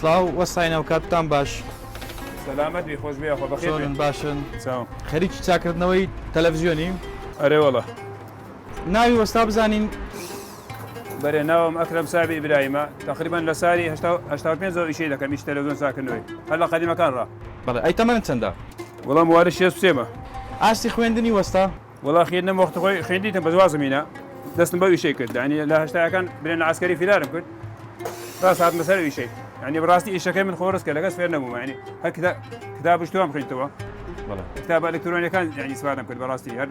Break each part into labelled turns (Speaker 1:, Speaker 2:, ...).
Speaker 1: سڵاو وەساینەوە کاتتان باش
Speaker 2: سلامت بی خۆش بێ خۆ بەخێر
Speaker 1: چۆنن باشن
Speaker 2: چاو
Speaker 1: خەریکی چاکردنەوەی تەلەڤیزیۆنی
Speaker 2: ئەرێ وەڵە
Speaker 1: ناوی وەستا بزانین
Speaker 2: بەرێ ناوم ئەکرەم سابی ئیبراهیمە تقریبان لە ساری 85 ئیشەی دەکەم هیچ تەلەڤیزیۆن چاکردنەوەی هەر لە قەدیمەکان ڕا
Speaker 1: بەڵێ ئەی تەمەنت چەندە
Speaker 2: وەڵام وارە 63
Speaker 1: ئاستی خوێندنی وەستا
Speaker 2: وەڵا خوێندنەم وەختی خۆی خوێندیتم بە دوازمینە دەستم بەو ئیشەی کرد یعنی لە هەشتاکان برێن لە عسکەری فیلارم کرد ڕاست هاتمە سەر ئیشەی یعنی بەڕاستی ئیشەکەی من خۆڕست کە لەگەس فێر نەبووم یعنی هەر کتاب شتوام خوێنیتەوە کتاب ئەلکترۆنیەکان یعنی سوادم کرد بەڕاستی هەر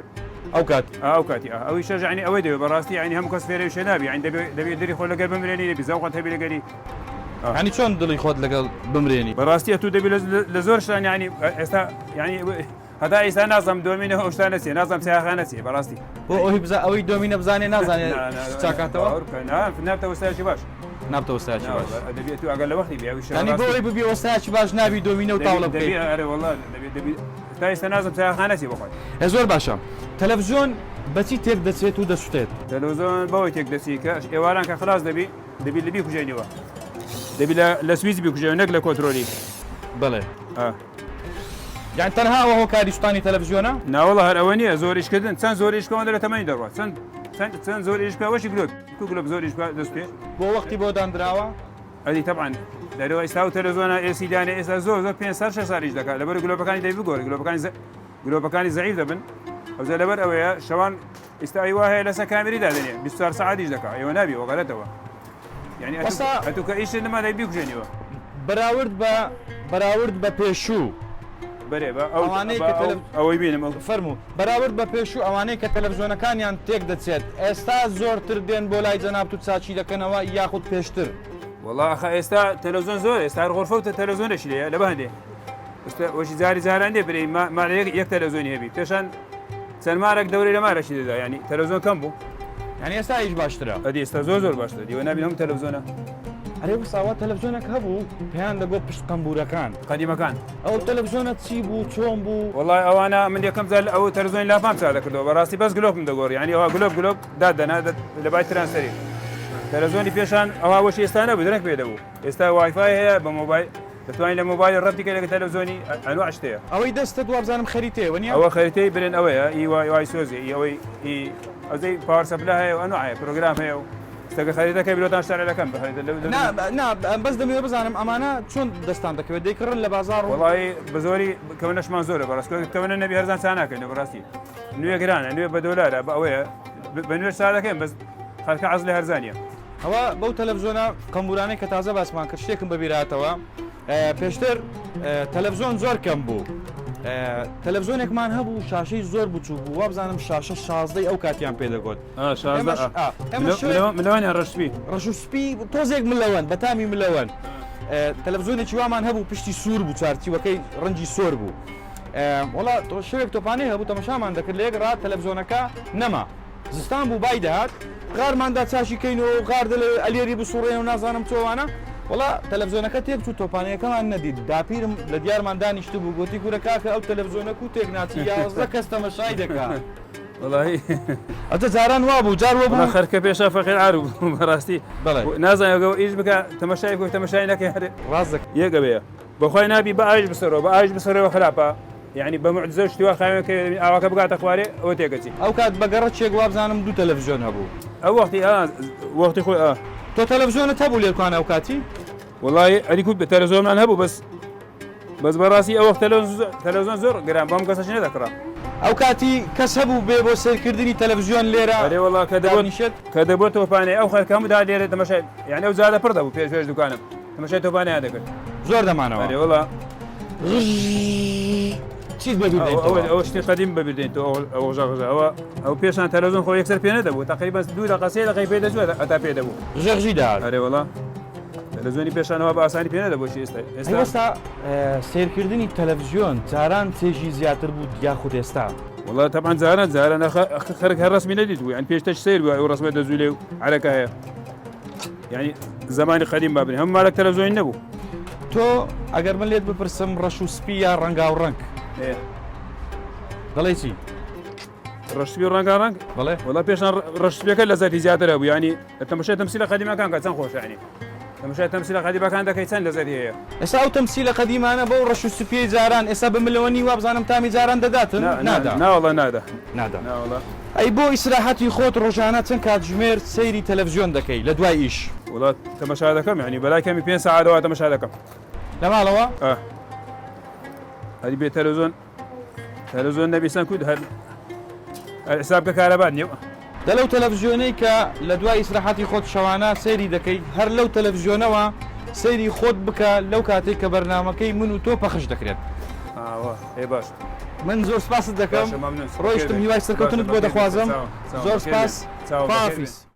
Speaker 1: ئەو کات
Speaker 2: ئەو کاتی ئەوی شەژ یعنی ئەوەی دەوێت بەڕاستی یعنی هەموو کەس فێرە وشێ نابی یعنی دەبێت دەری خۆ لەگەر بمرێنی دەبی زەوقەت هەبی لەگەری
Speaker 1: ینی چۆن دڵی خۆت لەگەڵ بمرێنی
Speaker 2: بەڕاستی تو دەبی لە زۆر شتان یعنی ئێستا یعنی هەتا ئێستا نازانم دۆمینەوە ئەو شتانە چێ نازانم چاخانە چێ بەڕاستی
Speaker 1: بۆ ئەوی ئەوەی دۆمینە بزانێ نازانێت چاکاتەوە
Speaker 2: نابتە وەستایکی باش
Speaker 1: نابتە وەستایکی باش
Speaker 2: دەبێت تو ئەگەر لە وەختی بیاوی
Speaker 1: ینی بۆ ئەوەی ببی وەستایکی باش نابی دۆمینە و تاوڵە بکەی
Speaker 2: ئەرێ وەڵا دەبێت تا ئێستا نازانم چاخانە چێ بخۆی
Speaker 1: زۆر باشە تەلەڤیزیۆن بەچی تێک دەچێت و دەسوتێت
Speaker 2: تەلەڤیزیۆن بەوەی تێک دەچی کە ئێواران کە خلاص دەبی لەبی کوژێنیوە دەبی لە سویچ بیکوژێنەوە نەک لە کۆنتڕۆلی
Speaker 1: بڵێ یان تەنها ئەوە هۆکاری سوپانی تەلەڤیزیۆنە
Speaker 2: ناوەڵە هەر ئەوە نییە زۆر ئیشکردن چەند زۆر ئیشکەوە لە تەمەنی دەڕات چەند زۆر ئیشکەوەشی گلۆب زۆر ئیشکا دەست پێ
Speaker 1: بۆ وەختی بۆ دانراوە
Speaker 2: ئەدی تەبعاً دەرەوە ئێستا و تەلەڤیزیۆنە ئێسیدانە ئێستا زۆر 5 ساڵیش دەکات لەبەر گلۆپەکانی دەبی بگۆڕی گلۆپەکانی زەعیف دەبن ئەوزە لەبەر ئەوەیە شەوان ئێستا ئەی وایە لەسەر کامێریدا دەنێ 24 ساعتیش دەکات ئێوە نابی وەگەرێتەوە یعنی ئەتو کە ئیشت نەما دەبی بکوژێنیوە
Speaker 1: بەراورد بە پێشوو
Speaker 2: بەرێ بە ئەوەی بینم
Speaker 1: فەرموو بەراورد بە پێشوو ئەوانەی کە تەلەڤیزیۆنەکانیان تێک دەچێت ئێستا زۆرتر دێن بۆ لای جەناب و چاچی دەکەنەوە یاخود پێشتر
Speaker 2: وەڵا ئەخە ئێستا تەلەڤیزیۆن زۆر ئێستا غۆرفەوتە تەلەڤیزیۆنێکی لێیە لە بەهەندێ وەشی جاران دێ برێ مارە یەک تەلەڤیزیۆنی هەبی پێشان چەند مارێک دەورەی لە مارەشی دەدا ینی تەلەڤیزیۆن کەم بوو
Speaker 1: یعنی ئێستا هیچ باشترە
Speaker 2: ئەدی ئێستا زۆر باشتر دیوە نبین هەموو تەلەڤیزیۆنە
Speaker 1: ئەرێ وساوات تەلەڤیزیۆنێک هەبوو پێیان دەگۆ پشت قەمبورەکان
Speaker 2: قەدیمەکان
Speaker 1: ئەو تەلەڤیزیۆنە چی بوو چۆن بوو
Speaker 2: وڵای ئەوانە من یەکەم جار ئەو تەلەڤیزیۆنی لاپام چا دەکردەوە بەڕاستی بەس گلۆپم دەگۆڕی ینی ئەوە گلۆپ دادەنا لە بای ترانسەری تەلەڤیزیۆنی پێشان ئەوە وەشی ئێستا نەبوو درەنگ پێ دەبوو ئێستا وایفای هەیە بە مۆبایل دەتوانین لە مۆبایل ڕەتی کە لەگە تەلەڤیزیۆنی ئەنواع شتەیە
Speaker 1: ئەوەی دەستت وابزانم خەریتەوە نیە
Speaker 2: ئەوە خەریتەی برێن ئەوەیە وای سۆزی ئەوەی ئەوزەی پاوەر سەپلا هەیە و ئەنواع هەیە پرۆگرام هەیە و ستەکە خەریتەکەی برۆتان شارەکەم
Speaker 1: بەس دەمەوێت بزانم ئەمانە چۆن دەستان دەکەوێت دەیکڕن لە بازار
Speaker 2: وڵی بە زۆری کەونەشمان زۆرە بەڕاستکەونە نەبی هەرزان چا ناکەین بەڕاستی نوێ گرانە نوێ بە دۆلارە بە ئەوەیە بە نوێ سا دەکەین بەس خەڵکە عەز لە هەرزانیە
Speaker 1: ئەوە بەو تەلەڤیزیۆنە قەمبورانەی کە تازە باسمان کرد شتێکم بەبیراتەوە پێشتر تەلەڤیزیۆن زۆر کەم بوو تەلەڤیزیۆنێکمان هەبوو شاشەی زۆر بچوو بوو وابزانم شاشە 16 ئەو کاتیان پێدەگوت
Speaker 2: ملەوانی
Speaker 1: ڕەشوسپی تۆزێک ملەوەن بەتامی ملەوەن تەلەڤیزیۆنێکی وامان هەبوو پشتی سوور بوو چارچیوەکەی ڕەنجی سۆر بوو وڵا شەوێک تۆپانەی هەبوو تەمەشامان دەکرد لە یەک ڕات تەلەڤیزیۆنەکە نەما زستان بوو بای دەهات غارماندا چاشی کەینەوە و غار ئەلێری بسوڕێن و نازانم چۆوانە وڵا تەلەڤیزیۆنەکە تێک چوو تۆپانەکەمان نەدید داپیرم لە دیارمان دانیشت بوو گوتی گورە کاکە ئەو تەلەڤیزیۆنە و تێک ناچی یازدە کەس تەمەشای دەکات
Speaker 2: وڵی
Speaker 1: ئەتە جاران وا بوو جار وە
Speaker 2: خەرکە پێشە فەقیر عارو بەڕاستی نازانەوە ئیش بکە تەمەشای بۆ تەمەشای نەکەی هەر
Speaker 1: ڕاست
Speaker 2: یەکەوەیە بەخوای نابی بە ئاش بسەرەوە بە ئاش بسەرەوە خراپە یعنی بە معجزە شتیوە خاوێنکە ئاواکە بگاتە خوارێ ئەوە تێکەچی
Speaker 1: ئەو کات بەگەڕە چێک وابزانم دوو تەلەڤیزیۆن هەبوو
Speaker 2: ئەو وەختی خۆی
Speaker 1: تۆ تەلەڤیزیۆنت هەبوو لێکوانە ئەو کاتی
Speaker 2: وڵی ئەریکوت بە تەلەڤیزیۆنمان هەبوو بەس بەڕاستی ئەوە تەلەڤیزیۆن زۆر گران بەم کەسەش نەدەکڕا
Speaker 1: ئەو کاتی کەس هەبوو بێ بۆ سەرکردنی تەلەڤیزیۆن لێرە
Speaker 2: وڵا کە دەبێت تۆپانەی ئەو خەرکە هەموودا لێرە تەمەشای یعنی ئەو زادە پڕ دەبوو پێش دوکانم تەمەشای تۆپانەیە دەکرد
Speaker 1: زۆر دەمانەوە
Speaker 2: وڵا
Speaker 1: چیت بەبیردێن
Speaker 2: ئەو شتی قەدیم بەبیردێن تۆ ئەو ژەغژە ئەو پێشان تەلەڤیزیۆن خۆ یەکسەر پێ نەدەبوو تقریبا 2 دقیقە 3 دقیقە پێ دەچوێت ئەتا پێ دەبوو
Speaker 1: ژەغژی دا
Speaker 2: ئەرێ وڵا تەلەڤیزیۆنی پێشانەوە بە ئاسانی پێ نەدەبوو
Speaker 1: ئێستا سیرکردنی تەلەڤیزیۆن جاران چێژی زیاتر بوو یاخود ئێستا
Speaker 2: وڵا تەبعاً جاران خەرک هەر ڕسمی نەدیت بوو یان پێشتەش سیر بوو ئەو ڕسمە دەزوو لێ و عەرەکە هەیە یعنی زمانی قەدیم بابن هەموو مالێک تەلەڤیزیۆن نەبوو
Speaker 1: تۆ ئەگەر من لێت بپرسم ڕەشوسپی یا ڕەنگاو ڕەنگ دەڵێ چی
Speaker 2: ڕەشپی و ڕەنگاڕەنگ
Speaker 1: بڵێ
Speaker 2: وڵا پێشان ڕەشپیەکە لە زەتی زیاترە بوو ینی تەمەشای تەمسیلە قەدیمەکان کە چەند خۆشە ینی تەماشای تەمسیلە قەدیمەکان دەکەی چەند لەزەر هەیە؟
Speaker 1: ئێستا ئەو تەمسیلە قەدیمانە بەو ڕەش و سوپێی جاران ئێستا بە ملەوەنی وابزانم تامی جاران دەداتن نادا
Speaker 2: ناوەڵە نادا
Speaker 1: نادا
Speaker 2: ناوەڵە
Speaker 1: ئەی بۆ ئیسراحەتی خۆت ڕۆژانە چەند کاتژمێر سەیری تەلەڤیزیۆن دەکەی لە دوای ئیش
Speaker 2: وڵات تەماشا دەکەم یعنی بەلای کەمی 5 ساعتەوە تەماشا دەکەم
Speaker 1: لە ماڵەوە
Speaker 2: هەری بێ تەلەڤیزیۆن نەبیستان کود هەر حساب کە کارەبات نییە
Speaker 1: دە لەو تەلەڤیزیۆنەی کە لە دوای ئیسراحەتی خۆت شەوانە سەیری دەکەی هەر لەو تەلەڤیزیۆنەوە سەیری خۆت بکە لەو کاتێک کە بەرنامەکەی من و تۆ پەخش دەکرێت
Speaker 2: ئێ باش
Speaker 1: من زۆر سپاست دەکەم ڕۆیشتم هیوای سەرکەوتنت بۆ دەخوازم زۆر سپاس خواحافیز